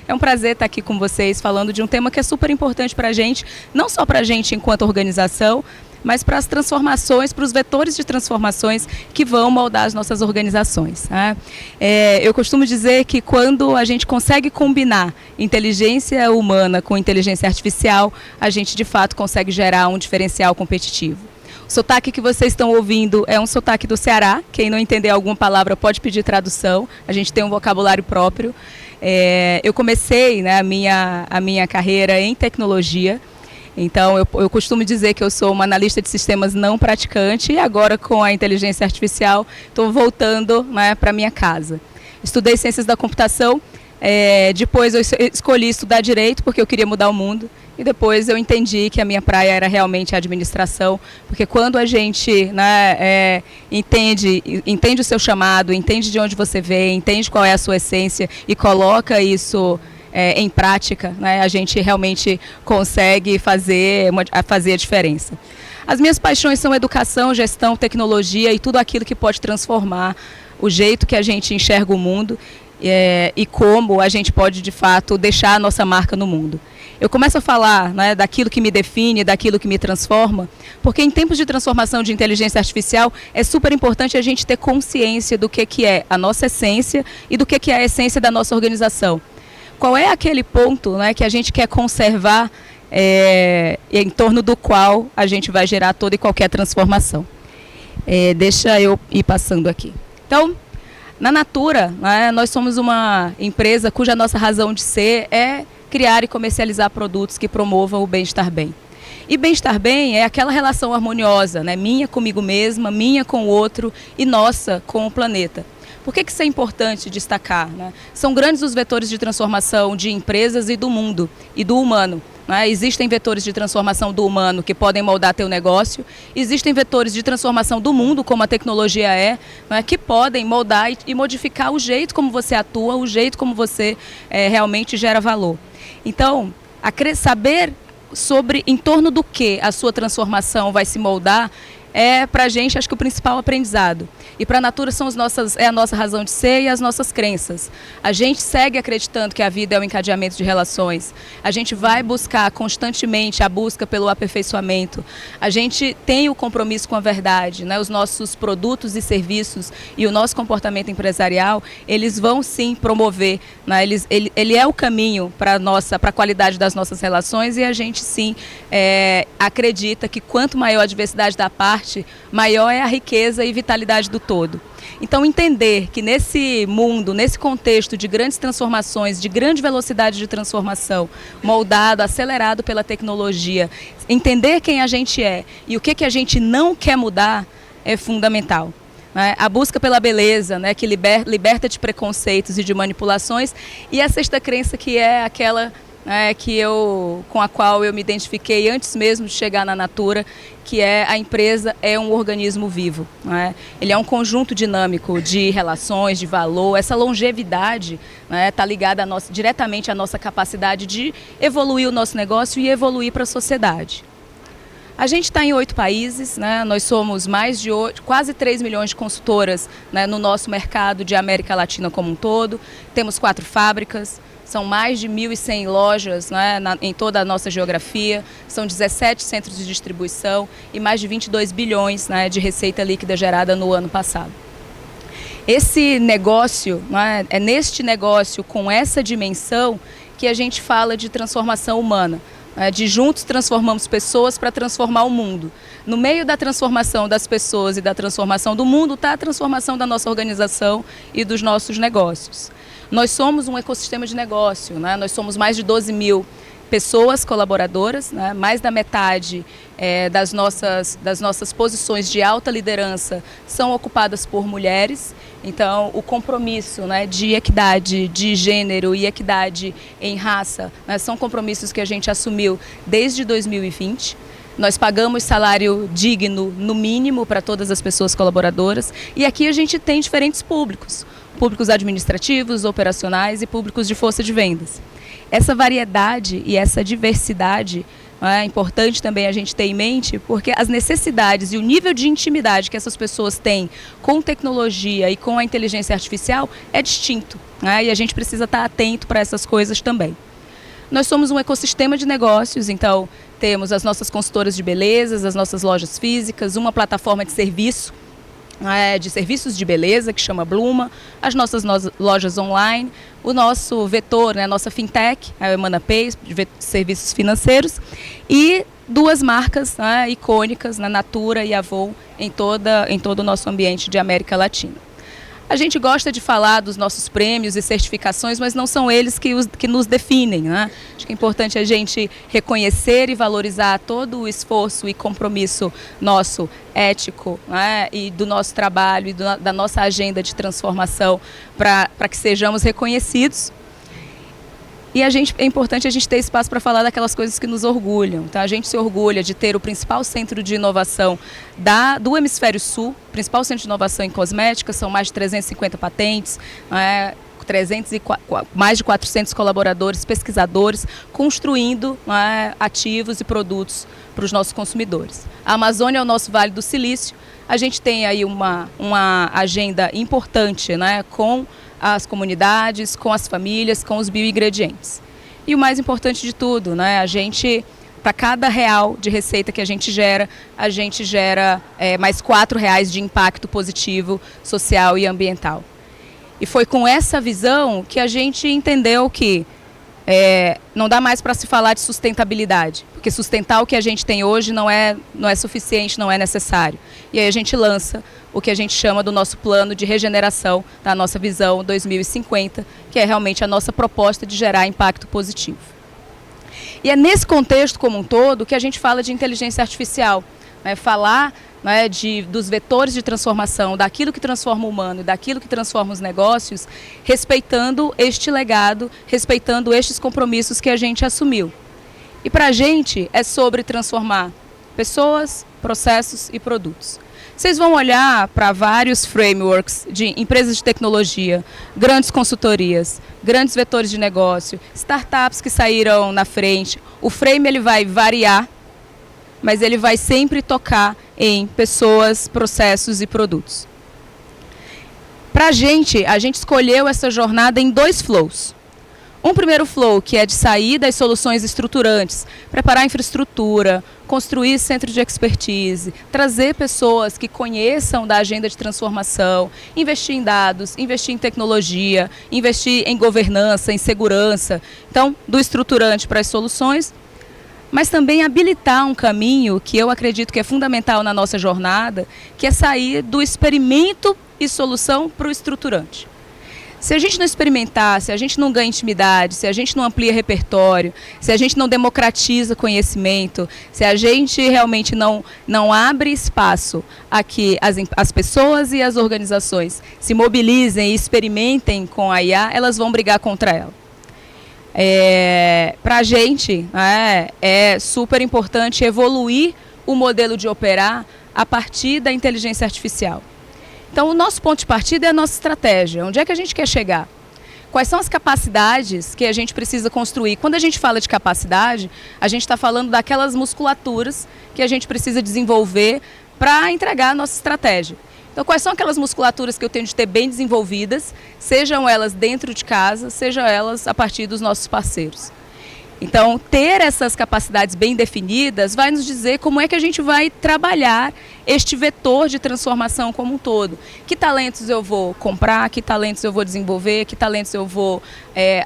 É um prazer estar aqui com vocês falando de um tema que é super importante para a gente, não só para a gente enquanto organização, mas para as transformações, para os vetores de transformações que vão moldar as nossas organizações. Né? Eu costumo dizer que quando a gente consegue combinar inteligência humana com inteligência artificial, a gente de fato consegue gerar um diferencial competitivo. O sotaque que vocês estão ouvindo é um sotaque do Ceará. Quem não entender alguma palavra pode pedir tradução. A gente tem um vocabulário próprio. Eu comecei, né, a minha carreira em tecnologia. Então, eu costumo dizer que eu sou uma analista de sistemas não praticante e agora com a inteligência artificial estou voltando, né, para minha casa. Estudei ciências da computação, depois eu escolhi estudar direito porque eu queria mudar o mundo e depois eu entendi que a minha praia era realmente a administração, porque quando a gente, né, entende o seu chamado, entende de onde você veio, entende qual é a sua essência e coloca isso em prática, né, a gente realmente consegue fazer a diferença. As minhas paixões são educação, gestão, tecnologia e tudo aquilo que pode transformar o jeito que a gente enxerga o mundo e como a gente pode, de fato, deixar a nossa marca no mundo. Eu começo a falar, né, daquilo que me define, daquilo que me transforma, porque em tempos de transformação de inteligência artificial é super importante a gente ter consciência do que é a nossa essência e do que é a essência da nossa organização. Qual é aquele ponto, né, que a gente quer conservar em torno do qual a gente vai gerar toda e qualquer transformação. Deixa eu ir passando aqui. Então, na Natura, né, nós somos uma empresa cuja nossa razão de ser é criar e comercializar produtos que promovam o bem-estar bem. E bem-estar bem é aquela relação harmoniosa, né, minha comigo mesma, minha com o outro e nossa com o planeta. Por que isso é importante destacar? Né? São grandes os vetores de transformação de empresas e do mundo, e do humano. Né? Existem vetores de transformação do humano que podem moldar teu negócio, existem vetores de transformação do mundo, como a tecnologia né, que podem moldar e modificar o jeito como você atua, o jeito como você realmente gera valor. Então, saber sobre em torno do que a sua transformação vai se moldar é para a gente, acho que o principal aprendizado. E para a Natura é a nossa razão de ser e as nossas crenças. A gente segue acreditando que a vida é um encadeamento de relações. A gente vai buscar constantemente a busca pelo aperfeiçoamento. A gente tem o compromisso com a verdade, né? Os nossos produtos e serviços e o nosso comportamento empresarial, eles vão sim promover, né? Ele é o caminho para a qualidade das nossas relações e a gente sim acredita que quanto maior a diversidade da parte, maior é a riqueza e vitalidade do todo. Então, entender que nesse mundo, nesse contexto de grandes transformações, de grande velocidade de transformação, moldado, acelerado pela tecnologia, entender quem a gente é e o que a gente não quer mudar é fundamental. A busca pela beleza, né, que liberta de preconceitos e de manipulações, e a sexta crença que é aquela com a qual eu me identifiquei antes mesmo de chegar na Natura, que a empresa é um organismo vivo. Né? Ele é um conjunto dinâmico de relações, de valor. Essa longevidade está ligada diretamente à nossa capacidade de evoluir o nosso negócio e evoluir para a sociedade. A gente está em 8 países, né? Nós somos quase 3 milhões de consultoras, né, no nosso mercado de América Latina como um todo. Temos 4 fábricas. São mais de 1.100 lojas, né, em toda a nossa geografia, são 17 centros de distribuição e mais de 22 bilhões, né, de receita líquida gerada no ano passado. Esse negócio, né, é neste negócio com essa dimensão que a gente fala de transformação humana. De juntos transformamos pessoas para transformar o mundo. No meio da transformação das pessoas e da transformação do mundo está a transformação da nossa organização e dos nossos negócios. Nós somos um ecossistema de negócio, né? Nós somos mais de 12 mil pessoas colaboradoras, né? Mais da metade das nossas posições de alta liderança são ocupadas por mulheres. Então, o compromisso, né, de equidade de gênero e equidade em raça, né, são compromissos que a gente assumiu desde 2020. Nós pagamos salário digno, no mínimo, para todas as pessoas colaboradoras. E aqui a gente tem diferentes públicos. Públicos administrativos, operacionais e públicos de força de vendas. Essa variedade e essa diversidade é importante também a gente ter em mente, porque as necessidades e o nível de intimidade que essas pessoas têm com tecnologia e com a inteligência artificial é distinto, né? E a gente precisa estar atento para essas coisas também. Nós somos um ecossistema de negócios, então temos as nossas consultoras de belezas, as nossas lojas físicas, uma plataforma de serviços de beleza que chama Bluma, as nossas lojas online, o nosso vetor, né, a nossa fintech, a EmanaPay, de serviços financeiros, e duas marcas, né, icônicas, na Natura e Avon, em todo o nosso ambiente de América Latina. A gente gosta de falar dos nossos prêmios e certificações, mas não são eles que nos definem, né? Acho que é importante a gente reconhecer e valorizar todo o esforço e compromisso nosso ético, né? E do nosso trabalho e da nossa agenda de transformação para que sejamos reconhecidos. E é importante a gente ter espaço para falar daquelas coisas que nos orgulham. Então, a gente se orgulha de ter o principal centro de inovação do Hemisfério Sul, principal centro de inovação em cosmética, são mais de 350 patentes, mais de 400 colaboradores, pesquisadores, construindo ativos e produtos para os nossos consumidores. A Amazônia é o nosso Vale do Silício. A gente tem aí uma agenda importante, né, com as comunidades, com as famílias, com os bioingredientes. E o mais importante de tudo, né, a gente, para cada real de receita que a gente gera mais R$4 de impacto positivo, social e ambiental. E foi com essa visão que a gente entendeu que não dá mais para se falar de sustentabilidade, porque sustentar o que a gente tem hoje não é suficiente, não é necessário. E aí a gente lança o que a gente chama do nosso plano de regeneração, da nossa visão 2050, que é realmente a nossa proposta de gerar impacto positivo. E é nesse contexto como um todo que a gente fala de inteligência artificial, né? Falar, né, dos vetores de transformação, daquilo que transforma o humano e daquilo que transforma os negócios, respeitando este legado, respeitando estes compromissos que a gente assumiu. E para a gente é sobre transformar pessoas, processos e produtos. Vocês vão olhar para vários frameworks de empresas de tecnologia, grandes consultorias, grandes vetores de negócio, startups que saíram na frente. O frame ele vai variar, mas ele vai sempre tocar em pessoas, processos e produtos. Para a gente escolheu essa jornada em 2 flows. Um primeiro flow, que é de sair das soluções estruturantes, preparar a infraestrutura, construir centro de expertise, trazer pessoas que conheçam da agenda de transformação, investir em dados, investir em tecnologia, investir em governança, em segurança. Então, do estruturante para as soluções, mas também habilitar um caminho que eu acredito que é fundamental na nossa jornada, que é sair do experimento e solução para o estruturante. Se a gente não experimentar, se a gente não ganha intimidade, se a gente não amplia repertório, se a gente não democratiza conhecimento, se a gente realmente não abre espaço a que as pessoas e as organizações se mobilizem e experimentem com a IA, elas vão brigar contra ela. Para a gente é super importante evoluir o modelo de operar a partir da inteligência artificial. Então, o nosso ponto de partida é a nossa estratégia. Onde é que a gente quer chegar? Quais são as capacidades que a gente precisa construir? Quando a gente fala de capacidade, a gente está falando daquelas musculaturas que a gente precisa desenvolver para entregar a nossa estratégia. Então, quais são aquelas musculaturas que eu tenho de ter bem desenvolvidas, sejam elas dentro de casa, sejam elas a partir dos nossos parceiros. Então, ter essas capacidades bem definidas vai nos dizer como é que a gente vai trabalhar este vetor de transformação como um todo. Que talentos eu vou comprar, que talentos eu vou desenvolver, que talentos eu vou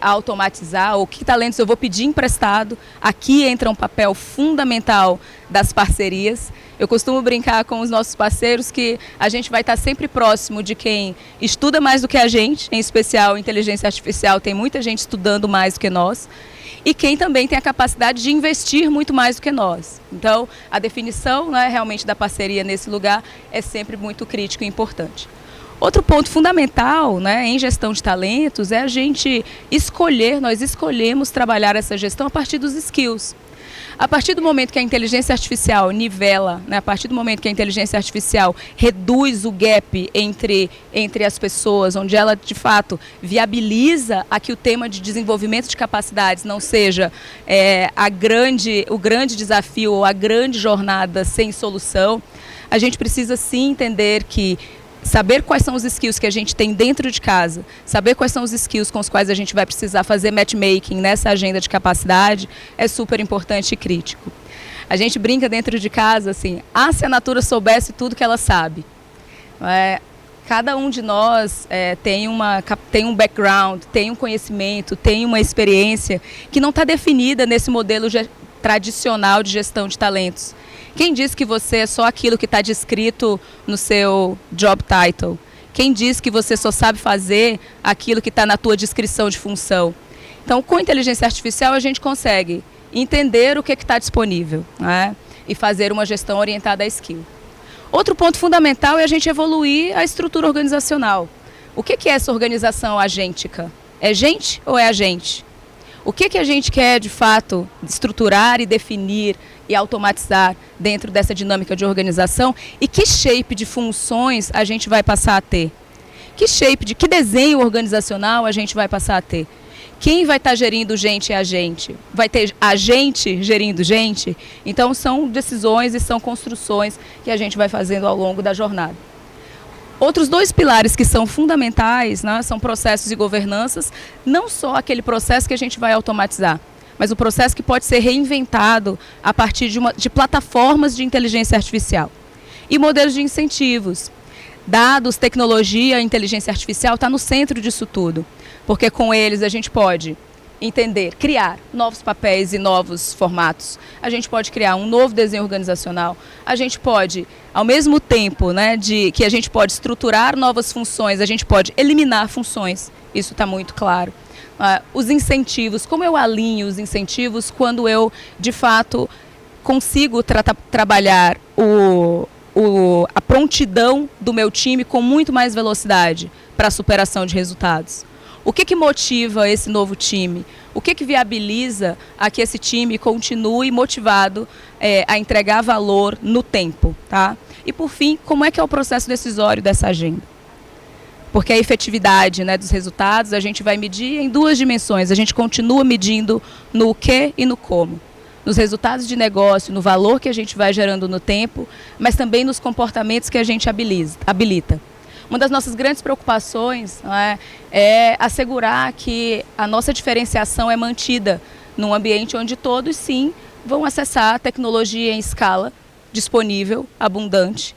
automatizar, ou que talentos eu vou pedir emprestado. Aqui entra um papel fundamental das parcerias. Eu costumo brincar com os nossos parceiros que a gente vai estar sempre próximo de quem estuda mais do que a gente, em especial inteligência artificial, tem muita gente estudando mais do que nós. E quem também tem a capacidade de investir muito mais do que nós. Então, a definição, né, realmente da parceria nesse lugar é sempre muito crítico e importante. Outro ponto fundamental, né, em gestão de talentos é a gente nós escolhemos trabalhar essa gestão a partir dos skills. A partir do momento que a inteligência artificial nivela, né, a partir do momento que a inteligência artificial reduz o gap entre as pessoas, onde ela, de fato, viabiliza a que o tema de desenvolvimento de capacidades não seja o grande desafio ou a grande jornada sem solução, a gente precisa sim entender que saber quais são os skills que a gente tem dentro de casa, saber quais são os skills com os quais a gente vai precisar fazer matchmaking nessa agenda de capacidade é super importante e crítico. A gente brinca dentro de casa assim, se a Natura soubesse tudo que ela sabe. Cada um de nós tem um background, tem um conhecimento, tem uma experiência que não está definida nesse modelo tradicional de gestão de talentos. Quem diz que você é só aquilo que está descrito no seu job title? Quem diz que você só sabe fazer aquilo que está na tua descrição de função? Então, com inteligência artificial, a gente consegue entender o que está disponível, né? E fazer uma gestão orientada a skill. Outro ponto fundamental é a gente evoluir a estrutura organizacional. O que é essa organização agêntica? É gente ou é agente? O que a gente quer, de fato, estruturar e definir e automatizar dentro dessa dinâmica de organização e que shape de funções a gente vai passar a ter? Que desenho organizacional a gente vai passar a ter? Quem vai estar gerindo gente é a gente? Vai ter a gente gerindo gente? Então são decisões e são construções que a gente vai fazendo ao longo da jornada. Outros dois pilares que são fundamentais, né, são processos e governanças, não só aquele processo que a gente vai automatizar, mas o processo que pode ser reinventado a partir de plataformas de inteligência artificial. E modelos de incentivos. Dados, tecnologia, inteligência artificial está no centro disso tudo, porque com eles a gente pode entender, criar novos papéis e novos formatos. A gente pode criar um novo desenho organizacional. A gente pode, ao mesmo tempo, né, que a gente pode estruturar novas funções, a gente pode eliminar funções. Isso está muito claro. Os incentivos, como eu alinho os incentivos quando eu, de fato, consigo trabalhar a prontidão do meu time com muito mais velocidade para a superação de resultados. O que motiva esse novo time? O que viabiliza a que esse time continue motivado a entregar valor no tempo? Tá? E, por fim, como é que é o processo decisório dessa agenda? Porque a efetividade, né, dos resultados a gente vai medir em duas dimensões. A gente continua medindo no que e no como. Nos resultados de negócio, no valor que a gente vai gerando no tempo, mas também nos comportamentos que a gente habilita. Uma das nossas grandes preocupações, né, é assegurar que a nossa diferenciação é mantida num ambiente onde todos, sim, vão acessar a tecnologia em escala, disponível, abundante.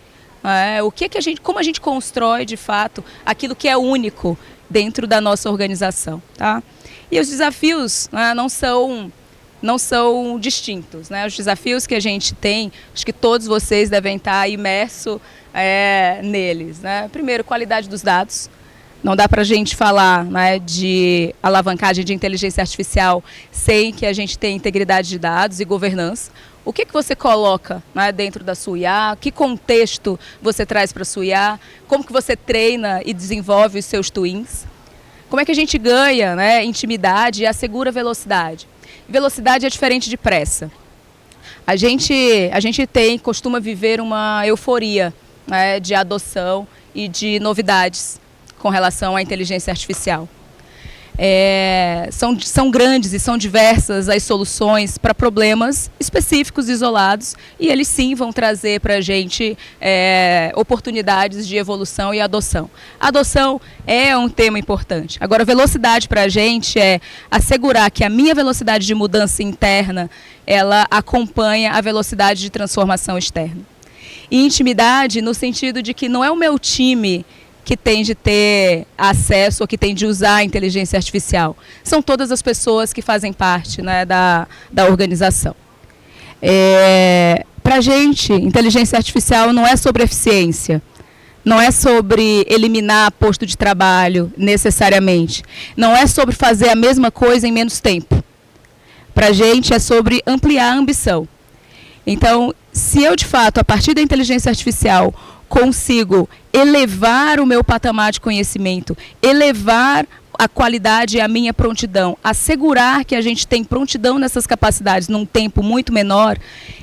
Como a gente constrói, de fato, aquilo que é único dentro da nossa organização. Tá? E os desafios, né, não são distintos. Né? Os desafios que a gente tem, acho que todos vocês devem estar imersos neles. Né? Primeiro, qualidade dos dados. Não dá para a gente falar, né, de alavancagem de inteligência artificial sem que a gente tenha integridade de dados e governança. O que você coloca, né, dentro da sua IA? Que contexto você traz para a sua IA? Como que você treina e desenvolve os seus twins? Como é que a gente ganha, né, intimidade e assegura velocidade? Velocidade é diferente de pressa. A gente costuma viver uma euforia, né, de adoção e de novidades com relação à inteligência artificial. São grandes e são diversas as soluções para problemas específicos, isolados, e eles sim vão trazer para a gente oportunidades de evolução e adoção. Adoção é um tema importante. Agora, velocidade para a gente é assegurar que a minha velocidade de mudança interna, ela acompanha a velocidade de transformação externa. E intimidade no sentido de que não é o meu time que tem de ter acesso ou que tem de usar a inteligência artificial. São todas as pessoas que fazem parte, né, da organização. Para a gente, inteligência artificial não é sobre eficiência, não é sobre eliminar posto de trabalho necessariamente, não é sobre fazer a mesma coisa em menos tempo. Para a gente é sobre ampliar a ambição. Então, se eu, de fato, a partir da inteligência artificial, consigo elevar o meu patamar de conhecimento, elevar a qualidade e a minha prontidão, assegurar que a gente tem prontidão nessas capacidades num tempo muito menor,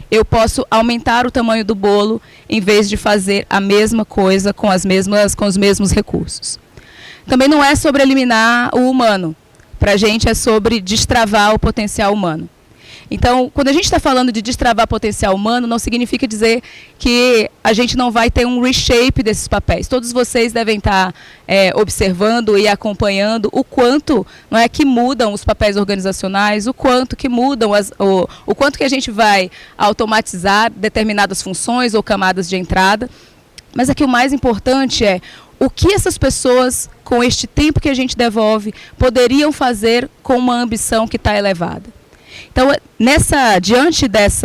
eu posso aumentar o tamanho do bolo em vez de fazer a mesma coisa com os mesmos recursos. Também não é sobre eliminar o humano. Para a gente é sobre destravar o potencial humano. Então, quando a gente está falando de destravar potencial humano, não significa dizer que a gente não vai ter um reshape desses papéis. Todos vocês devem estar observando e acompanhando o quanto não é, que mudam os papéis organizacionais, o quanto que mudam, o quanto que a gente vai automatizar determinadas funções ou camadas de entrada. Mas aqui o mais importante é o que essas pessoas, com este tempo que a gente devolve, poderiam fazer com uma ambição que está elevada. Então, diante desses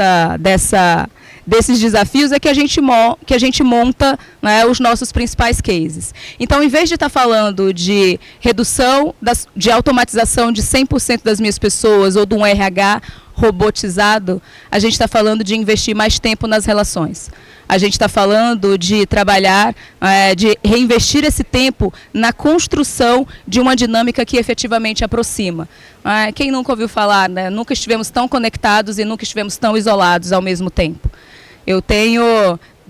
desafios é que a gente monta, né, os nossos principais cases. Então, em vez de estar falando de redução, de automatização de 100% das minhas pessoas ou de um RH robotizado, a gente está falando de investir mais tempo nas relações. A gente está falando de trabalhar, de reinvestir esse tempo na construção de uma dinâmica que efetivamente aproxima. Quem nunca ouviu falar, né? Nunca estivemos tão conectados e nunca estivemos tão isolados ao mesmo tempo. Eu tenho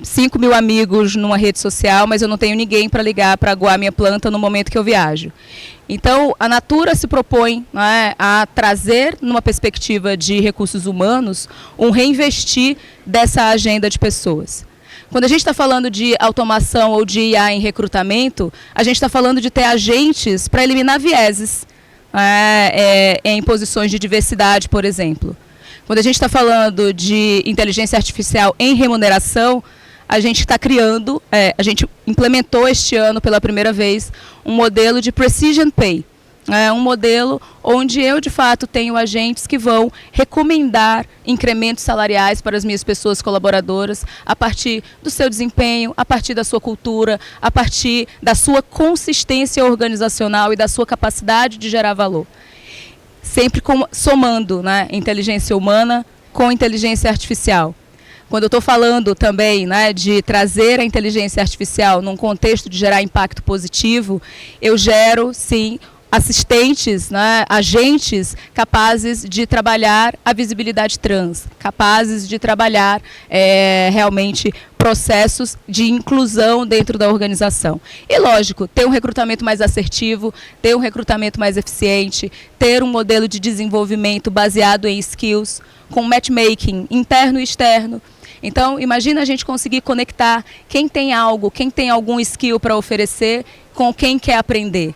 5.000 amigos numa rede social, mas eu não tenho ninguém para ligar para aguar minha planta no momento que eu viajo. Então, a Natura se propõe, né, a trazer, numa perspectiva de recursos humanos, um reinvestir dessa agenda de pessoas. Quando a gente está falando de automação ou de IA em recrutamento, a gente está falando de ter agentes para eliminar vieses em posições de diversidade, por exemplo. Quando a gente está falando de inteligência artificial em remuneração, a gente está criando, a gente implementou este ano pela primeira vez um modelo de Precision Pay. Um modelo onde eu, de fato, tenho agentes que vão recomendar incrementos salariais para as minhas pessoas colaboradoras a partir do seu desempenho, a partir da sua cultura, a partir da sua consistência organizacional e da sua capacidade de gerar valor. Sempre somando, né, inteligência humana com inteligência artificial. Quando eu estou falando também, né, de trazer a inteligência artificial num contexto de gerar impacto positivo, eu gero, sim, assistentes, né, agentes capazes de trabalhar a visibilidade trans, capazes de trabalhar realmente processos de inclusão dentro da organização. E, lógico, ter um recrutamento mais assertivo, ter um recrutamento mais eficiente, ter um modelo de desenvolvimento baseado em skills, com matchmaking interno e externo. Então, imagina a gente conseguir conectar quem tem algo, quem tem algum skill para oferecer com quem quer aprender.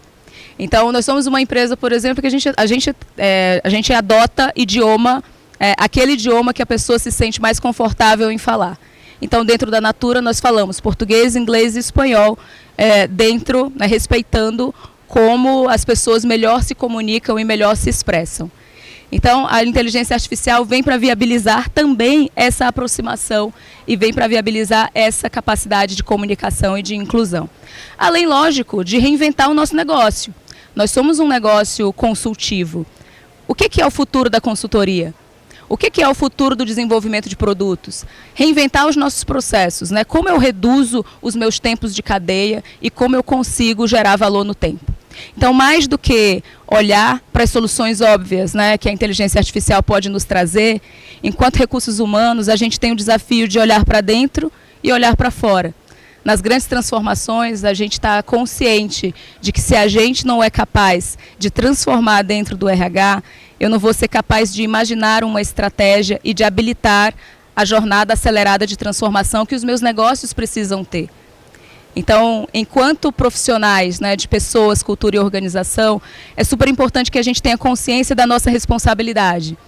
Então, nós somos uma empresa, por exemplo, que a gente adota idioma, aquele idioma que a pessoa se sente mais confortável em falar. Então, dentro da Natura, nós falamos português, inglês e espanhol, respeitando como as pessoas melhor se comunicam e melhor se expressam. Então, a inteligência artificial vem para viabilizar também essa aproximação e vem para viabilizar essa capacidade de comunicação e de inclusão. Além, lógico, de reinventar o nosso negócio. Nós somos um negócio consultivo. O que é o futuro da consultoria? O que é o futuro do desenvolvimento de produtos? Reinventar os nossos processos, né? Como eu reduzo os meus tempos de cadeia e como eu consigo gerar valor no tempo. Então, mais do que olhar para as soluções óbvias, né, que a inteligência artificial pode nos trazer, enquanto recursos humanos, a gente tem o desafio de olhar para dentro e olhar para fora. Nas grandes transformações, a gente está consciente de que se a gente não é capaz de transformar dentro do RH, eu não vou ser capaz de imaginar uma estratégia e de habilitar a jornada acelerada de transformação que os meus negócios precisam ter. Então, enquanto profissionais, né, de pessoas, cultura e organização, é super importante que a gente tenha consciência da nossa responsabilidade.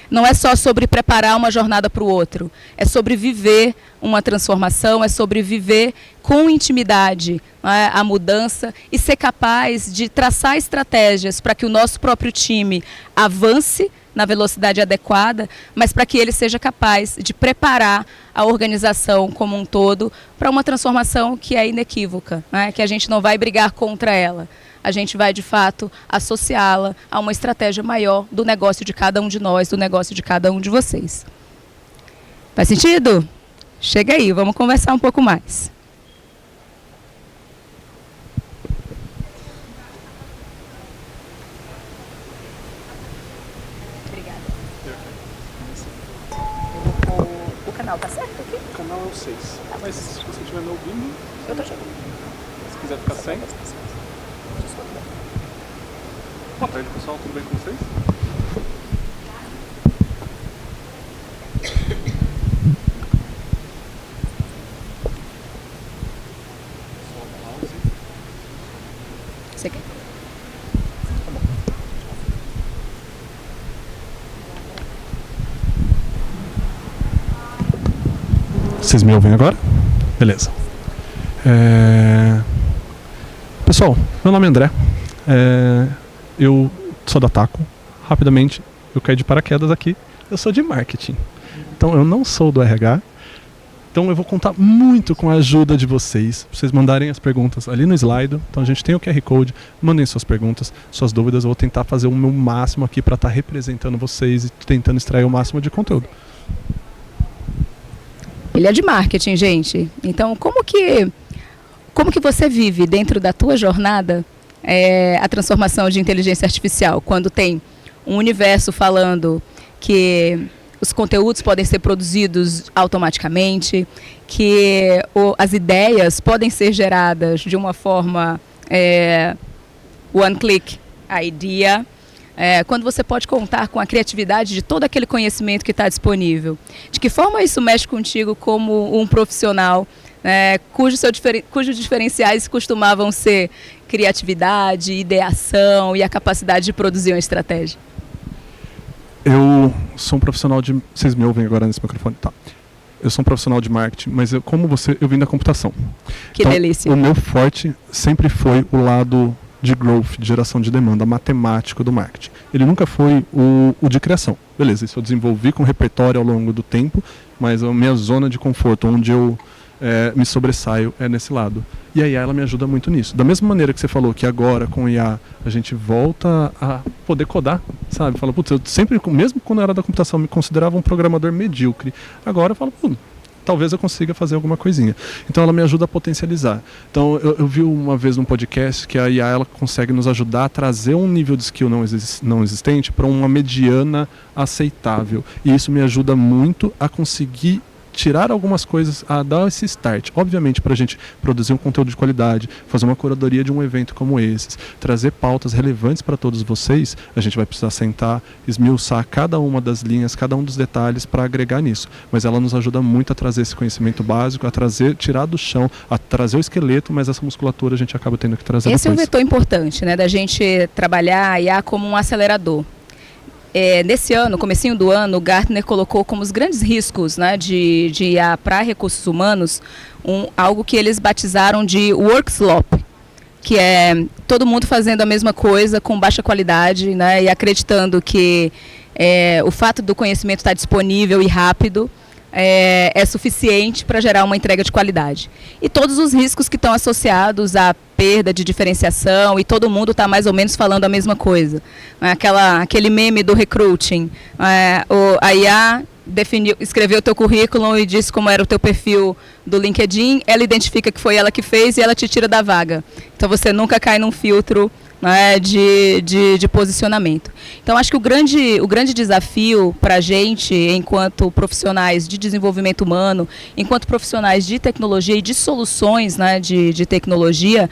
Não é só sobre preparar uma jornada para o outro, é sobre viver uma transformação, é sobre viver com intimidade, né, a mudança e ser capaz de traçar estratégias para que o nosso próprio time avance na velocidade adequada, mas para que ele seja capaz de preparar a organização como um todo para uma transformação que é inequívoca, né? Que a gente não vai brigar contra ela. A gente vai, de fato, associá-la a uma estratégia maior do negócio de cada um de nós, do negócio de cada um de vocês. Faz sentido? Chega aí, vamos conversar um pouco mais. Obrigada. Eu vou pôr... O canal tá certo aqui? O canal é o 6. Mas se você estiver me ouvindo... Eu tô chegando. Se quiser ficar sem... Boa tarde, pessoal. Tudo bem com vocês? Você quer? Vocês me ouvem agora? Beleza. Pessoal, meu nome é André. Eu sou da Taco. Rapidamente, eu caí de paraquedas aqui. Eu sou de marketing. Então, eu não sou do RH. Então, eu vou contar muito com a ajuda de vocês. Pra vocês mandarem as perguntas ali no Slido. Então, a gente tem o QR Code. Mandem suas perguntas, suas dúvidas. Eu vou tentar fazer o meu máximo aqui para estar representando vocês e tentando extrair o máximo de conteúdo. Ele é de marketing, gente. Então, como que você vive dentro da tua jornada a transformação de inteligência artificial? Quando tem um universo falando que os conteúdos podem ser produzidos automaticamente, que as ideias podem ser geradas de uma forma one-click idea, quando você pode contar com a criatividade de todo aquele conhecimento que está disponível. De que forma isso mexe contigo como um profissional, cujos diferenciais costumavam ser criatividade, ideação e a capacidade de produzir uma estratégia? Eu sou um profissional de... Vocês me ouvem agora nesse microfone? Tá. Eu sou um profissional de marketing, mas eu vim da computação. Que então, delícia. O meu forte sempre foi o lado de growth, de geração de demanda, matemático do marketing. Ele nunca foi o de criação. Beleza, isso eu desenvolvi com repertório ao longo do tempo, mas a minha zona de conforto, onde eu me sobressaio, é nesse lado. E a IA, ela me ajuda muito nisso. Da mesma maneira que você falou que agora, com IA, a gente volta a poder codar, sabe? Fala, putz, eu sempre, mesmo quando eu era da computação, me considerava um programador medíocre. Agora eu falo, talvez eu consiga fazer alguma coisinha. Então ela me ajuda a potencializar. Então eu vi uma vez num podcast que a IA ela consegue nos ajudar a trazer um nível de skill não existente para uma mediana aceitável. E isso me ajuda muito a conseguir tirar algumas coisas, a dar esse start. Obviamente, para a gente produzir um conteúdo de qualidade, fazer uma curadoria de um evento como esse, trazer pautas relevantes para todos vocês, a gente vai precisar sentar, esmiuçar cada uma das linhas, cada um dos detalhes para agregar nisso. Mas ela nos ajuda muito a trazer esse conhecimento básico, a tirar do chão, a trazer o esqueleto, mas essa musculatura a gente acaba tendo que trazer Esse depois. é um vetor importante, da gente trabalhar a IA como um acelerador. Nesse ano, comecinho do ano, o Gartner colocou como os grandes riscos de IA para recursos humanos algo que eles batizaram de work slop, que é todo mundo fazendo a mesma coisa com baixa qualidade, e acreditando que o fato do conhecimento estar disponível e rápido é suficiente para gerar uma entrega de qualidade. E todos os riscos que estão associados à perda de diferenciação, e todo mundo está mais ou menos falando a mesma coisa. Aquele meme do recruiting, a IA escreveu o teu currículo e disse como era o teu perfil do LinkedIn, ela identifica que foi ela que fez e ela te tira da vaga. Então você nunca cai num filtro de posicionamento. Então, acho que o grande desafio para a gente, enquanto profissionais de desenvolvimento humano, enquanto profissionais de tecnologia e de soluções de tecnologia,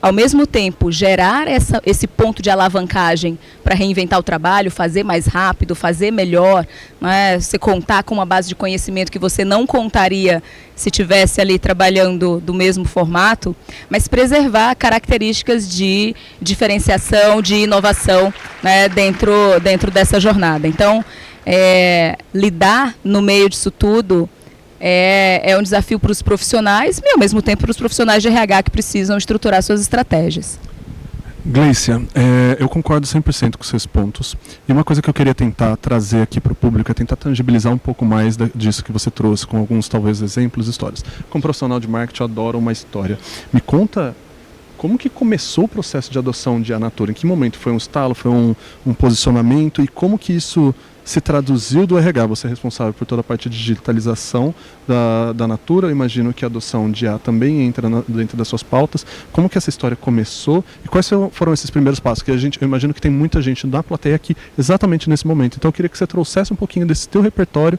ao mesmo tempo, gerar esse ponto de alavancagem para reinventar o trabalho, fazer mais rápido, fazer melhor, você contar com uma base de conhecimento que você não contaria se estivesse ali trabalhando do mesmo formato, mas preservar características de diferenciação, de inovação dentro dessa jornada. Então, lidar no meio disso tudo é um desafio para os profissionais e, ao mesmo tempo, para os profissionais de RH que precisam estruturar suas estratégias. Gleicia, eu concordo 100% com seus pontos. E uma coisa que eu queria tentar trazer aqui para o público é tentar tangibilizar um pouco mais disso que você trouxe, com alguns, talvez, exemplos, histórias. Como profissional de marketing, eu adoro uma história. Me conta como que começou o processo de adoção de Anatura? Em que momento? Foi um estalo? Foi um posicionamento? E como que isso se traduziu do RH? Você é responsável por toda a parte de digitalização da Natura, eu imagino que a adoção de IA também entra dentro das suas pautas. Como que essa história começou e quais foram esses primeiros passos? Que eu imagino que tem muita gente na plateia aqui exatamente nesse momento, então eu queria que você trouxesse um pouquinho desse teu repertório,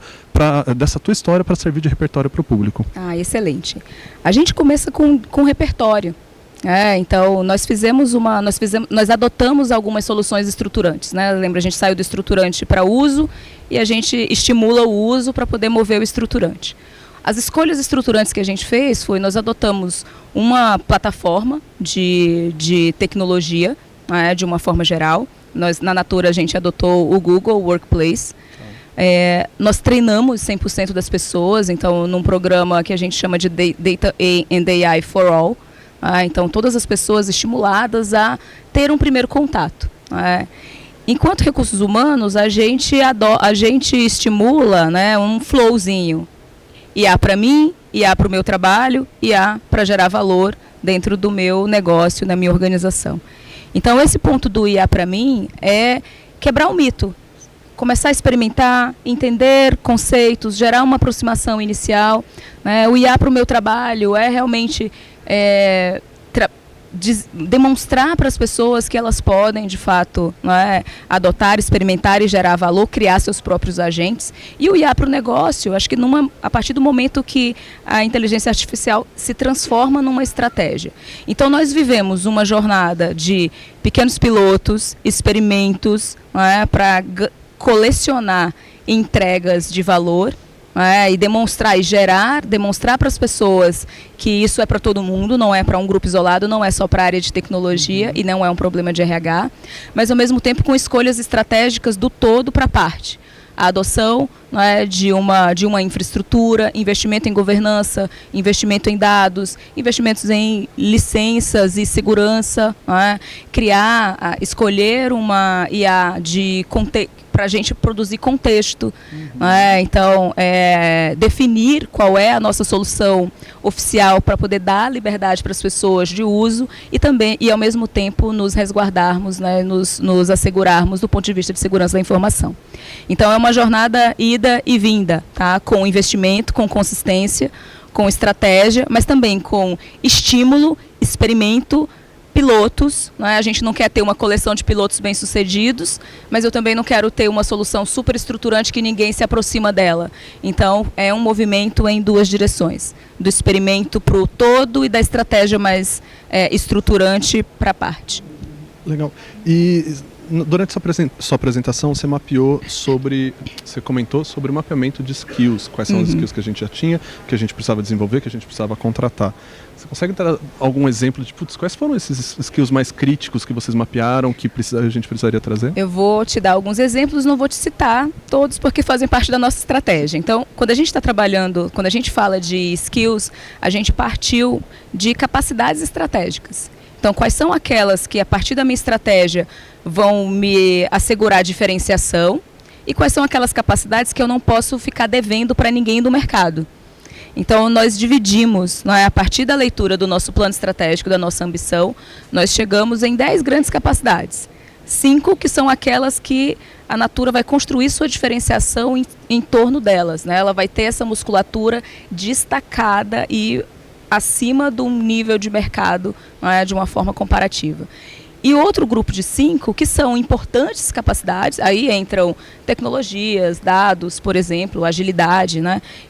dessa tua história para servir de repertório para o público. Excelente. A gente começa com repertório. Então nós adotamos algumas soluções estruturantes, né? Lembra, a gente saiu do estruturante para uso e a gente estimula o uso para poder mover o estruturante. As escolhas estruturantes que a gente fez nós adotamos uma plataforma de tecnologia, né, de uma forma geral. Na Natura a gente adotou o Google Workplace. Nós treinamos 100% das pessoas, então num programa que a gente chama de Data and AI for All. Então, todas as pessoas estimuladas a ter um primeiro contato. Enquanto recursos humanos, a gente estimula, né, um flowzinho. IA para mim, IA para o meu trabalho, IA para gerar valor dentro do meu negócio, na minha organização. Então, esse ponto do IA para mim é quebrar o mito. Começar a experimentar, entender conceitos, gerar uma aproximação inicial. Né? O IA para o meu trabalho é realmente demonstrar para as pessoas que elas podem, de fato, adotar, experimentar e gerar valor, criar seus próprios agentes. E o IA para o negócio, acho que a partir do momento que a inteligência artificial se transforma numa estratégia. Então, nós vivemos uma jornada de pequenos pilotos, experimentos, para colecionar entregas de valor, e demonstrar para as pessoas que isso é para todo mundo, não é para um grupo isolado, não é só para a área de tecnologia e não é um problema de RH, mas ao mesmo tempo com escolhas estratégicas do todo para a parte. A adoção de uma infraestrutura, investimento em governança, investimento em dados, investimentos em licenças e segurança, escolher uma IA para a gente produzir contexto. Então, definir qual é a nossa solução oficial para poder dar liberdade para as pessoas de uso e ao mesmo tempo nos resguardarmos, nos assegurarmos do ponto de vista de segurança da informação. Então, é uma jornada ida e vinda, com investimento, com consistência, com estratégia, mas também com estímulo, experimento, pilotos. A gente não quer ter uma coleção de pilotos bem-sucedidos, mas eu também não quero ter uma solução super estruturante que ninguém se aproxima dela. Então, é um movimento em duas direções, do experimento para o todo e da estratégia mais estruturante para a parte. Legal. E durante sua apresentação, você comentou sobre o mapeamento de skills, quais são as skills que a gente já tinha, que a gente precisava desenvolver, que a gente precisava contratar. Você consegue dar algum exemplo de quais foram esses skills mais críticos que vocês mapearam, que a gente precisaria trazer? Eu vou te dar alguns exemplos, não vou te citar todos porque fazem parte da nossa estratégia. Então, quando a gente está trabalhando, quando a gente fala de skills, a gente partiu de capacidades estratégicas. Então, quais são aquelas que, a partir da minha estratégia, vão me assegurar diferenciação e quais são aquelas capacidades que eu não posso ficar devendo para ninguém do mercado. Então, nós dividimos, a partir da leitura do nosso plano estratégico, da nossa ambição, nós chegamos em 10 grandes capacidades. 5 que são aquelas que a Natura vai construir sua diferenciação em torno delas. Ela vai ter essa musculatura destacada e acima de um nível de mercado, de uma forma comparativa. E outro grupo de 5, que são importantes capacidades, aí entram tecnologias, dados, por exemplo, agilidade,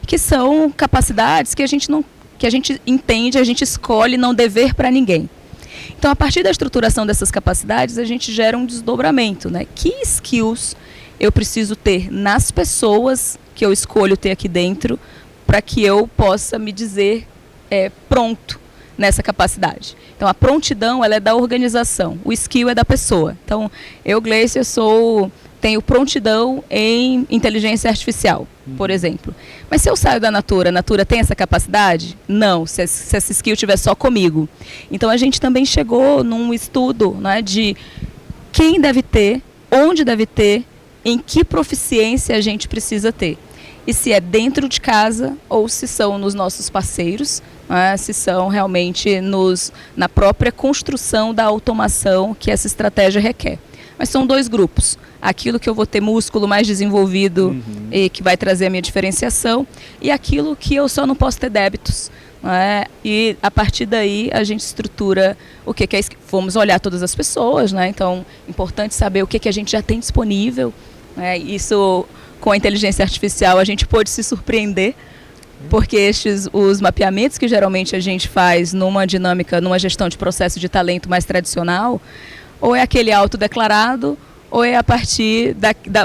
que são capacidades que a gente entende, a gente escolhe não dever para ninguém. Então, a partir da estruturação dessas capacidades, a gente gera um desdobramento. Que skills eu preciso ter nas pessoas que eu escolho ter aqui dentro para que eu possa me dizer pronto nessa capacidade. Então, a prontidão ela é da organização, o skill é da pessoa. Então, eu, Gleice, tenho prontidão em inteligência artificial, por exemplo. Mas se eu saio da Natura, a Natura tem essa capacidade? Não, se essa skill estiver só comigo. Então, a gente também chegou num estudo de quem deve ter, onde deve ter, em que proficiência a gente precisa ter. E se é dentro de casa ou se são nos nossos parceiros, se são realmente na própria construção da automação que essa estratégia requer. Mas são dois grupos. Aquilo que eu vou ter músculo mais desenvolvido e que vai trazer a minha diferenciação, e aquilo que eu só não posso ter débitos. Né? E a partir daí a gente estrutura o que é isso. Vamos olhar todas as pessoas, né? Então importante saber o que a gente já tem disponível. Né? Isso, com a inteligência artificial, a gente pode se surpreender, porque os mapeamentos que geralmente a gente faz numa dinâmica, numa gestão de processo de talento mais tradicional, ou é aquele autodeclarado, ou é a partir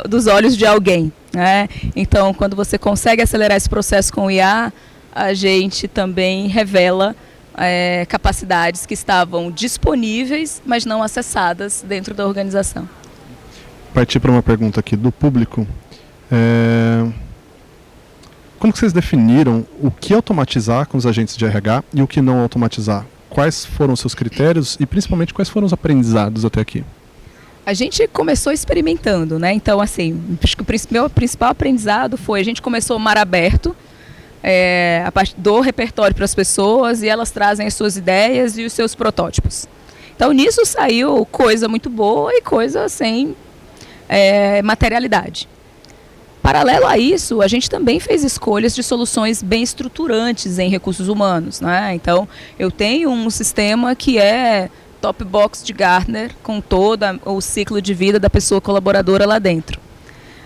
dos olhos de alguém. Né? Então, quando você consegue acelerar esse processo com o IA, a gente também revela capacidades que estavam disponíveis, mas não acessadas dentro da organização. Partir para uma pergunta aqui do público. Como que vocês definiram o que automatizar com os agentes de RH e o que não automatizar? Quais foram os seus critérios e, principalmente, quais foram os aprendizados até aqui? A gente começou experimentando, né? Então, assim, acho que o meu principal aprendizado foi, a gente começou mar aberto, a parte do repertório para as pessoas, e elas trazem as suas ideias e os seus protótipos. Então, nisso saiu coisa muito boa e coisa sem materialidade. Paralelo a isso, a gente também fez escolhas de soluções bem estruturantes em recursos humanos. Né? Então, eu tenho um sistema que é top box de Gartner, com todo o ciclo de vida da pessoa colaboradora lá dentro.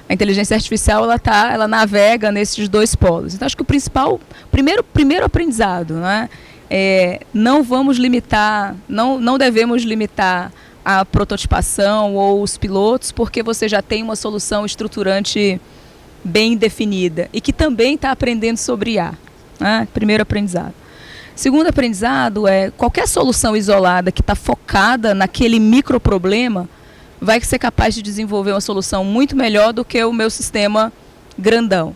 A inteligência artificial ela navega nesses dois polos. Então, acho que o primeiro aprendizado, né, não vamos limitar, não devemos limitar a prototipação ou os pilotos, porque você já tem uma solução estruturante bem definida e que também está aprendendo sobre IA. Né? Primeiro aprendizado. Segundo aprendizado é qualquer solução isolada que está focada naquele microproblema vai ser capaz de desenvolver uma solução muito melhor do que o meu sistema grandão.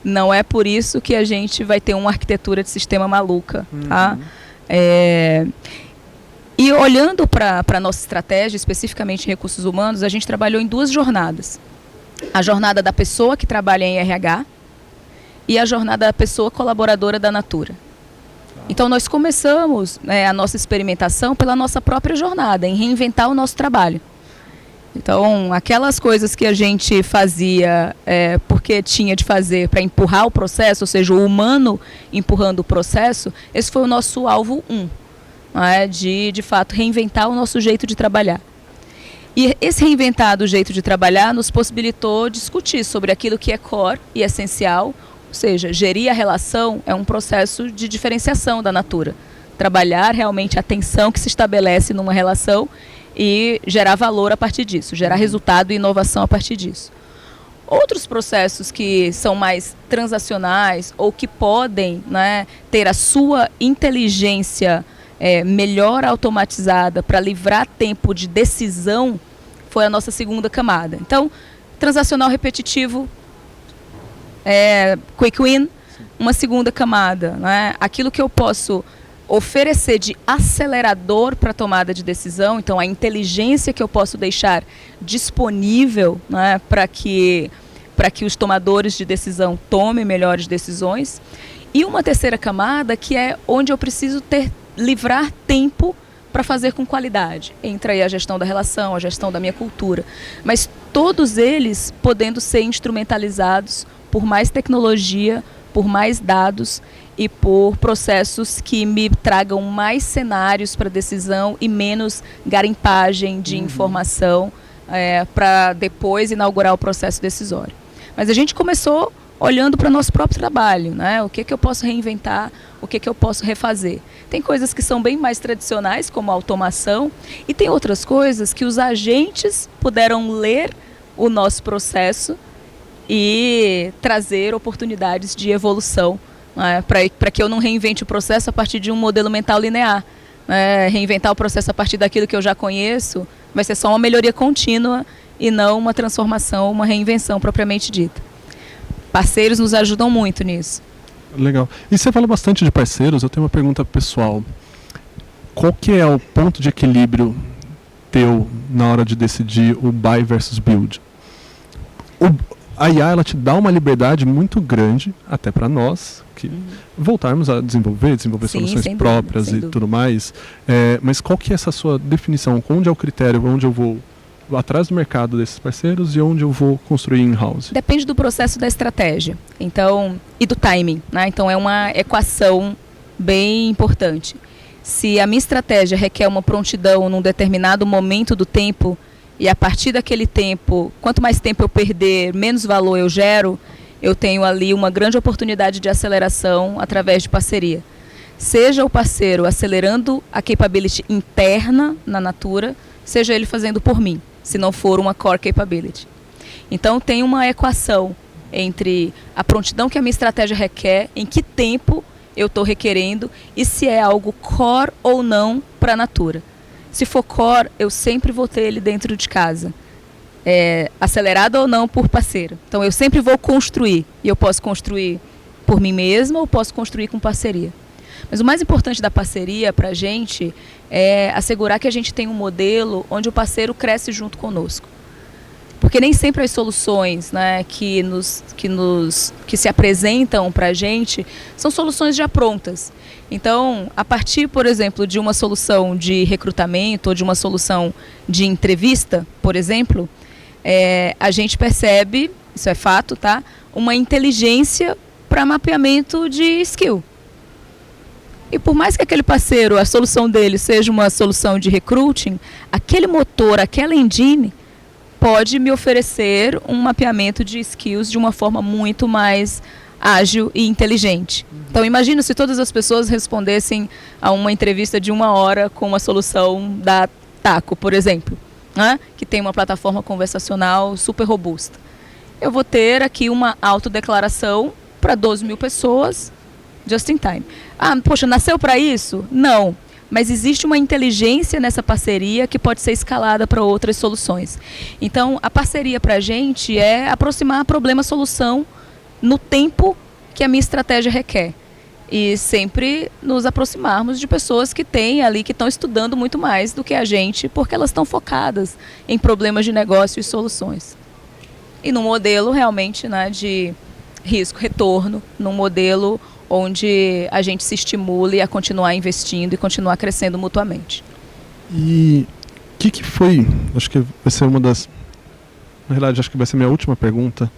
Não é por isso que a gente vai ter uma arquitetura de sistema maluca. Tá? E olhando para a nossa estratégia, especificamente em recursos humanos, a gente trabalhou em duas jornadas. A jornada da pessoa que trabalha em RH e a jornada da pessoa colaboradora da Natura. Então, nós começamos a nossa experimentação pela nossa própria jornada, em reinventar o nosso trabalho. Então, aquelas coisas que a gente fazia porque tinha de fazer para empurrar o processo, ou seja, o humano empurrando o processo, esse foi o nosso alvo 1, de fato, reinventar o nosso jeito de trabalhar. E esse reinventar do jeito de trabalhar nos possibilitou discutir sobre aquilo que é core e essencial, ou seja, gerir a relação é um processo de diferenciação da Natura. Trabalhar realmente a tensão que se estabelece numa relação e gerar valor a partir disso, gerar resultado e inovação a partir disso. Outros processos que são mais transacionais ou que podem, né, ter a sua inteligência melhor automatizada para livrar tempo de decisão, foi a nossa segunda camada. Então, transacional repetitivo, quick win, uma segunda camada. Né? Aquilo que eu posso oferecer de acelerador para a tomada de decisão, então a inteligência que eu posso deixar disponível, né, para que os tomadores de decisão tomem melhores decisões. E uma terceira camada que é onde eu preciso livrar tempo para fazer com qualidade. Entra aí a gestão da relação, a gestão da minha cultura. Mas todos eles podendo ser instrumentalizados por mais tecnologia, por mais dados e por processos que me tragam mais cenários para decisão e menos garimpagem de informação para depois inaugurar o processo decisório. Mas a gente começou olhando para o nosso próprio trabalho, né? O que eu posso reinventar, o que eu posso refazer. Tem coisas que são bem mais tradicionais, como a automação, e tem outras coisas que os agentes puderam ler o nosso processo e trazer oportunidades de evolução, né? Para que eu não reinvente o processo a partir de um modelo mental linear. Reinventar o processo a partir daquilo que eu já conheço vai ser só uma melhoria contínua e não uma transformação, uma reinvenção propriamente dita. Parceiros nos ajudam muito nisso. Legal. E você fala bastante de parceiros, eu tenho uma pergunta pessoal. Qual que é o ponto de equilíbrio teu na hora de decidir o buy versus build? A IA ela te dá uma liberdade muito grande, até para nós, que voltarmos a desenvolver soluções próprias e tudo mais. Mas qual que é essa sua definição? Onde é o critério? Onde eu vou atrás do mercado desses parceiros e onde eu vou construir in-house? Depende do processo da estratégia, então, e do timing, né? Então é uma equação bem importante. Se a minha estratégia requer uma prontidão num determinado momento do tempo, e a partir daquele tempo, quanto mais tempo eu perder, menos valor eu gero, eu tenho ali uma grande oportunidade de aceleração através de parceria. Seja o parceiro acelerando a capability interna na Natura, seja ele fazendo por mim, se não for uma core capability. Então tem uma equação entre a prontidão que a minha estratégia requer, em que tempo eu estou requerendo e se é algo core ou não para a Natura. Se for core, eu sempre vou ter ele dentro de casa, acelerado ou não por parceiro. Então eu sempre vou construir, e eu posso construir por mim mesma ou posso construir com parceria. Mas o mais importante da parceria para a gente é assegurar que a gente tem um modelo onde o parceiro cresce junto conosco. Porque nem sempre as soluções, né, que se apresentam para a gente são soluções já prontas. Então, a partir, por exemplo, de uma solução de recrutamento ou de uma solução de entrevista, por exemplo, a gente percebe, isso é fato, tá, uma inteligência para mapeamento de skill. E por mais que aquele parceiro, a solução dele seja uma solução de recruiting, aquele motor, aquela engine, pode me oferecer um mapeamento de skills de uma forma muito mais ágil e inteligente. Então imagina se todas as pessoas respondessem a uma entrevista de 1 hora com uma solução da Taco, por exemplo, né? Que tem uma plataforma conversacional super robusta. Eu vou ter aqui uma autodeclaração para 12 mil pessoas, just in time. Ah, poxa, nasceu para isso? Não. Mas existe uma inteligência nessa parceria que pode ser escalada para outras soluções. Então, a parceria para a gente é aproximar problema-solução no tempo que a minha estratégia requer. E sempre nos aproximarmos de pessoas que têm ali, que estão estudando muito mais do que a gente, porque elas estão focadas em problemas de negócio e soluções. E num modelo realmente, né, de risco-retorno, num modelo onde a gente se estimule a continuar investindo e continuar crescendo mutuamente. E o que foi, acho que vai ser uma das, na realidade acho que vai ser minha última pergunta,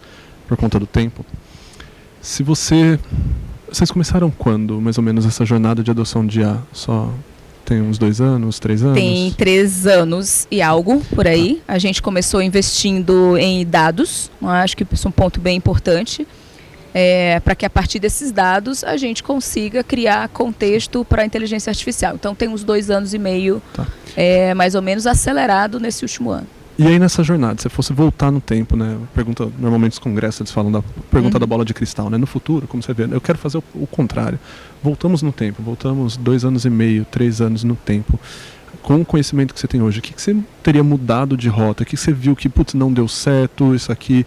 por conta do tempo. Se vocês começaram quando, mais ou menos, essa jornada de adoção de IA? Só tem uns 2 anos, 3 anos? Tem 3 anos e algo por aí. A gente começou investindo em dados, acho que isso é um ponto bem importante. Para que a partir desses dados a gente consiga criar contexto para a inteligência artificial. Então tem uns 2 anos e meio, tá, mais ou menos, acelerado nesse último ano. E aí nessa jornada, se fosse voltar no tempo, né? Pergunta, normalmente os congressos eles falam da pergunta da bola de cristal, né? No futuro, como você vê, eu quero fazer o contrário. Voltamos no tempo, voltamos 2 anos e meio, 3 anos no tempo. Com o conhecimento que você tem hoje, o que você teria mudado de rota? O que você viu que, putz, não deu certo, isso aqui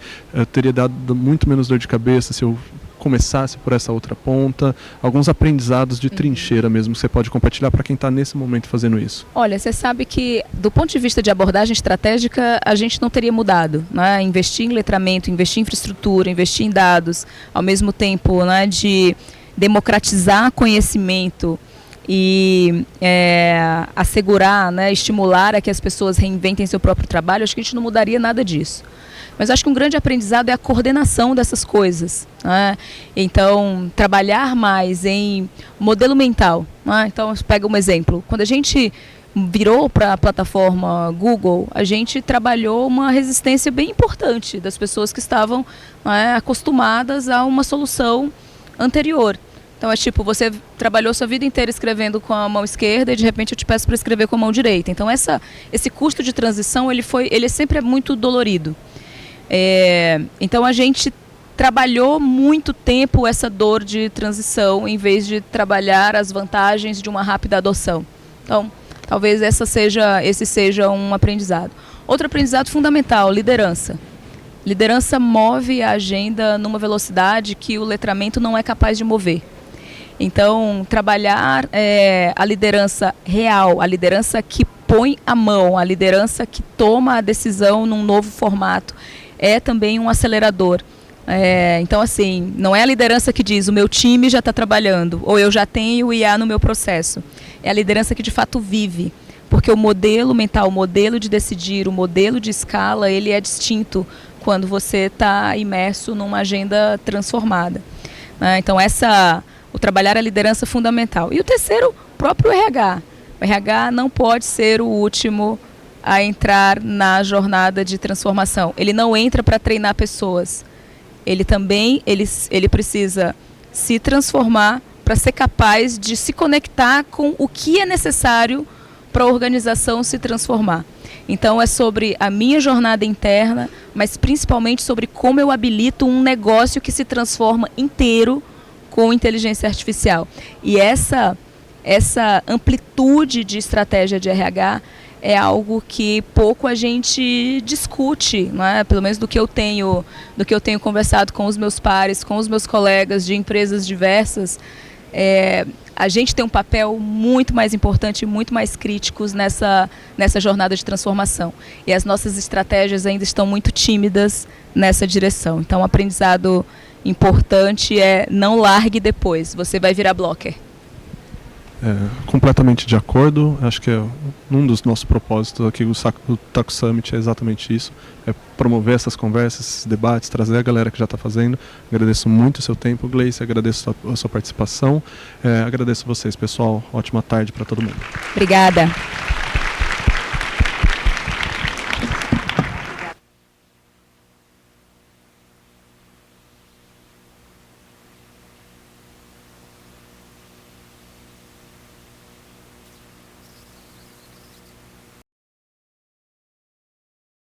teria dado muito menos dor de cabeça se eu começasse por essa outra ponta? Alguns aprendizados de trincheira mesmo que você pode compartilhar para quem está nesse momento fazendo isso. Olha, você sabe que do ponto de vista de abordagem estratégica, a gente não teria mudado, né? Investir em letramento, investir em infraestrutura, investir em dados, ao mesmo tempo, né, de democratizar conhecimento e assegurar, né, estimular a que as pessoas reinventem seu próprio trabalho, acho que a gente não mudaria nada disso. Mas acho que um grande aprendizado é a coordenação dessas coisas, né? Então, trabalhar mais em modelo mental, né? Então, pega um exemplo. Quando a gente virou para a plataforma Google, a gente trabalhou uma resistência bem importante das pessoas que estavam, né, acostumadas a uma solução anterior. Então é tipo, você trabalhou sua vida inteira escrevendo com a mão esquerda e de repente eu te peço para escrever com a mão direita. Então esse custo de transição ele sempre é muito dolorido. Então a gente trabalhou muito tempo essa dor de transição em vez de trabalhar as vantagens de uma rápida adoção. Então talvez esse seja um aprendizado. Outro aprendizado fundamental, liderança. Liderança move a agenda numa velocidade que o letramento não é capaz de mover. Então, trabalhar a liderança real, a liderança que põe a mão, a liderança que toma a decisão num novo formato, é também um acelerador. Então, assim, não é a liderança que diz o meu time já está trabalhando, ou eu já tenho IA no meu processo. É a liderança que de fato vive. porque o modelo mental, o modelo de decidir, o modelo de escala, ele é distinto quando você está imerso numa agenda transformada. Então, o trabalhar a liderança é fundamental. E o terceiro, o próprio RH. O RH não pode ser o último a entrar na jornada de transformação. Ele não entra para treinar pessoas. Ele também ele precisa se transformar para ser capaz de se conectar com o que é necessário para a organização se transformar. Então é sobre a minha jornada interna, mas principalmente sobre como eu habilito um negócio que se transforma inteiro com inteligência artificial. E essa amplitude de estratégia de RH é algo que pouco a gente discute, não é? Pelo menos do que eu tenho conversado com os meus pares, com os meus colegas de empresas diversas. A gente tem um papel muito mais importante, muito mais críticos nessa jornada de transformação. E as nossas estratégias ainda estão muito tímidas nessa direção. Então, um aprendizado importante é não largue depois, você vai virar blocker. Completamente de acordo. Acho que um dos nossos propósitos aqui do Taco Summit é exatamente isso, é promover essas conversas, esses debates, trazer a galera que já está fazendo. Agradeço muito o seu tempo, Gleice, agradeço a sua participação, agradeço vocês, pessoal. Ótima tarde para todo mundo. Obrigada.